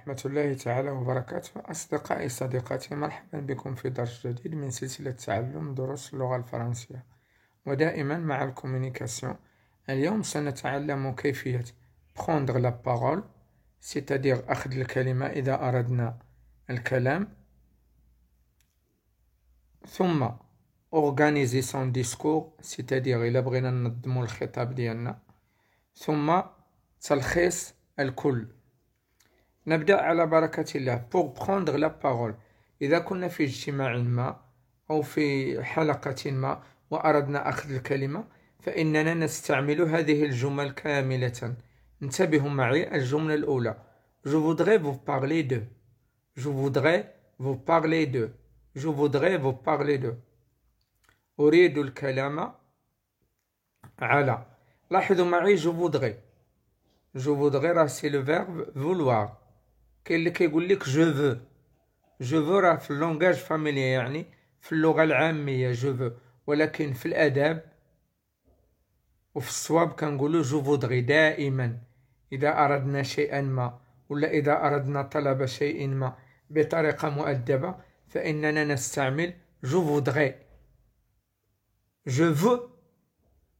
ورحمة الله تعالى وبركاته. أصدقائي صديقاتي، مرحبا بكم في درس جديد من سلسلة تعلم دروس اللغة الفرنسية، ودائما مع الكوميونيكاسيون. اليوم سنتعلم كيفية prendre la parole، c'est-à-dire أخذ الكلمة إذا أردنا الكلام، ثم organiser son discours، c'est-à-dire إلا بغينا ننظمو الخطاب ديالنا، ثم تلخيص الكل. نبدأ على بركة الله. pour prendre la parole، إذا كنا في اجتماع ما أو في حلقة ما وأردنا أخذ الكلمة، فإننا نستعمل هذه الجمل كاملة. انتبهوا معي. الجملة الأولى: Je voudrais vous parler de. Je voudrais vous parler de. Je voudrais vous parler de. أريد الكلام على. لاحظوا معي je voudrais. Je voudrais راه سي لو فيرب vouloir. كاين اللي كيقول لك je veux. je veux راه في اللونغاج فاميليا، يعني في اللغة العامية je veux، ولكن في الآداب وفي الصواب كنقولوا je voudrais دائما. إذا أردنا شيئا ما ولا إذا أردنا طلب شيء ما بطريقة مؤدبة فإننا نستعمل je voudrais.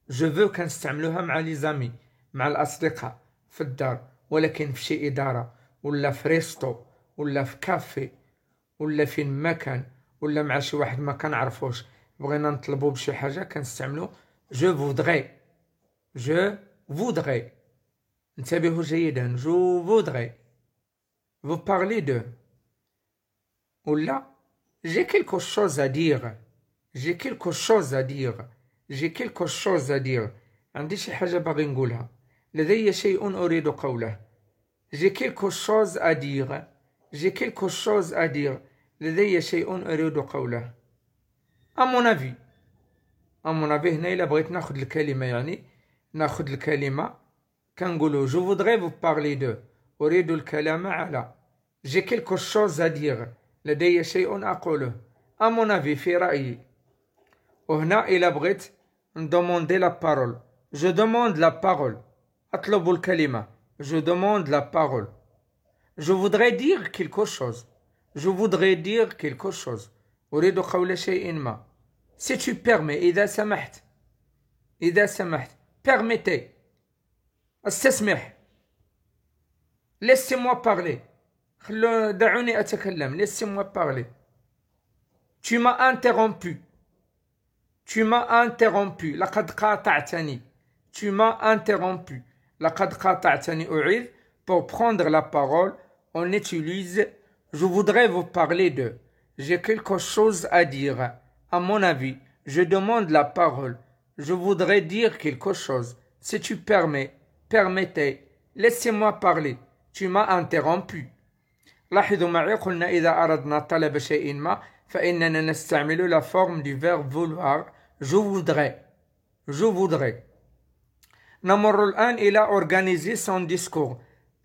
je veux كنستعملوها مع لي زامي، مع الأصدقاء في الدار، ولكن في شي إدارة ولا في ريستو ولا في كافي ولا في مكان ولا مع شي واحد ما كنعرفوش بغينا نطلبو بشي حاجة كنستعملو je voudrais. je voudrais. انتبهوا جيدا. je voudrais vous parler de. ولا j'ai quelque chose à dire. j'ai quelque chose à dire. j'ai quelque chose à dire. عندي شي حاجة باغي نقولها، لدي شيء أريد قوله. j'ai quelque chose à dire. j'ai quelque chose à dire. لدي شيء أريد قوله. à mon avis. à mon avis هنا إلا بغيت ناخد الكلمة، يعني ناخد الكلمة كنقولو je voudrais vous parler de. أريد الكلام على. j'ai quelque chose à dire. لدي شيء أقوله. à mon avis في رأيي. وهنا إلا بغيت ندوموندي لا بارول je demande la parole. أطلب الكلمة je demande la parole. je voudrais dire quelque chose. je voudrais dire quelque chose. أريد قول شيء ما. si tu permets، إذا سمحت. إذا سمحت. permettez. استسمح. laissez-moi parler. دعوني أتكلم. laissez-moi parler. tu m'as interrompu. tu m'as interrompu. لقد قاطعتني. tu m'as interrompu. لقد قاطعتني. أعيد. pour prendre la parole on utilise je voudrais vous parler de. j'ai quelque chose à dire. à mon avis. je demande la parole. je voudrais dire quelque chose. si tu permets. permettez. laissez-moi parler. tu m'as interrompu. لاحظوا معي، قلنا إذا أردنا طلب شيء ما فإننا نستعمل la forme du verbe vouloir je voudrais. je voudrais. نمر الآن إلى organiser son discours،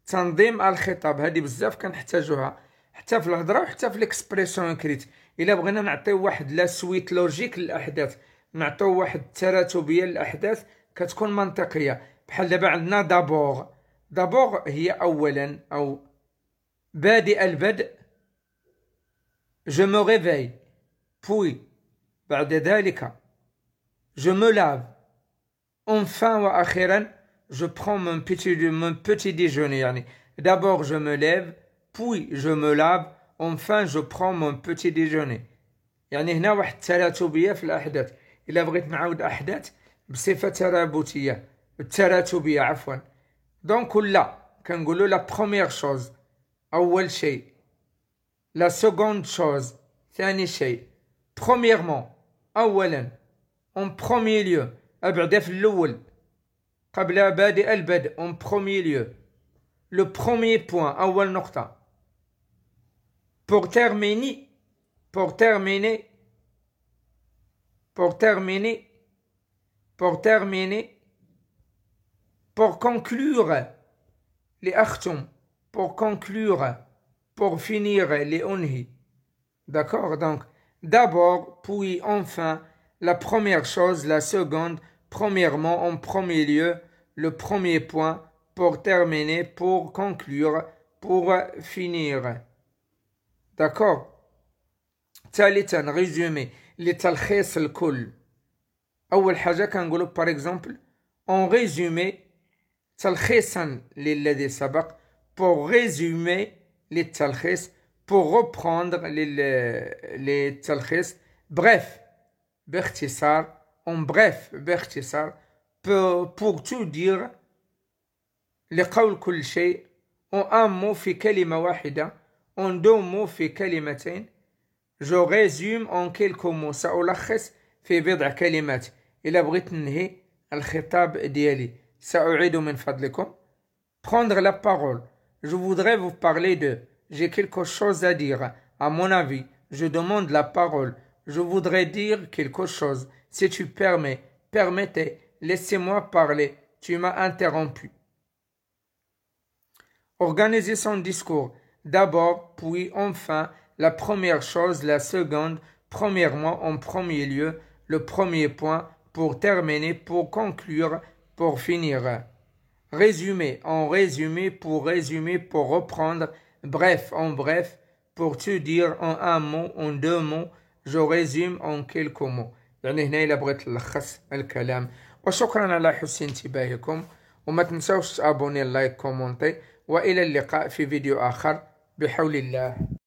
تنظيم الخطاب. هذه بزاف كنحتاجوها حتى في الهضره وحتى في الاكسبريسيون كريت. الا بغينا نعطيو واحد لا سويت لوجيك للاحداث، نعطيو واحد التراتبيه للاحداث كتكون منطقيه. بحال دابا عندنا دابور. دابور هي اولا او بادئ البدء je me réveille. puis بعد ذلك je me lave. enfin واخيرا je prends mon petit déjeuner. يعني d'abord je me lève، puis je me lave، enfin je prends mon petit déjeuner. يعني هنا واحد التراتبية في الأحداث. إلا بغيت نعاود أحداث بصفة ترابطية التراتبية عفوا، دونك لا كنقولوا لا بروميير شوز أول شيء، لا سكوند شوز ثاني شيء، برومييرمون أولا، اون بروميي ليو أبعدا في الأول قبل بادئ البدء، en premier lieu. le premier point أول نقطة. pour terminer. pour terminer. pour terminer. pour terminer. pour conclure. لأختم. pour conclure. pour finir. لأنهي. d'accord. donc d'abord, puis, enfin, la première chose, la seconde, premièrement, en premier lieu, le premier point, pour terminer, pour conclure, pour finir. D'accord. ثالثا résumé لتلخيص الكل. أول حاجة كنقولوا par exemple en résumé تلخيصا للذي سبق pour résumer للتلخيص pour reprendre للتلخيص bref باختصار en bref باختصار pour tout dire لقول كل شيء en un mot في كلمة واحدة en deux mots في كلمتين je résume en quelques mots سألخص في بضع كلمات. إلا بغيت ننهي الخطاب ديالي سأعيد من فضلكم prendre la parole. Je voudrais vous parler de. J'ai quelque chose à dire. À mon avis, je demande la parole. Je voudrais dire quelque chose. Si tu permets, permettez, laissez-moi parler. Tu m'as interrompu. Organiser son discours. D'abord, puis enfin, la première chose, la seconde, premièrement, en premier lieu, le premier point, pour terminer, pour conclure, pour finir. Résumé, en résumé, pour reprendre, bref, en bref, pour te dire en un mot, en deux mots, je résume en quelques mots. يعني هنا إلا بغيت نلخص الكلام. وشكرا على حسن انتباهكم وما تنسوش تابوني لايك كومونتي وإلى اللقاء في فيديو آخر بحول الله.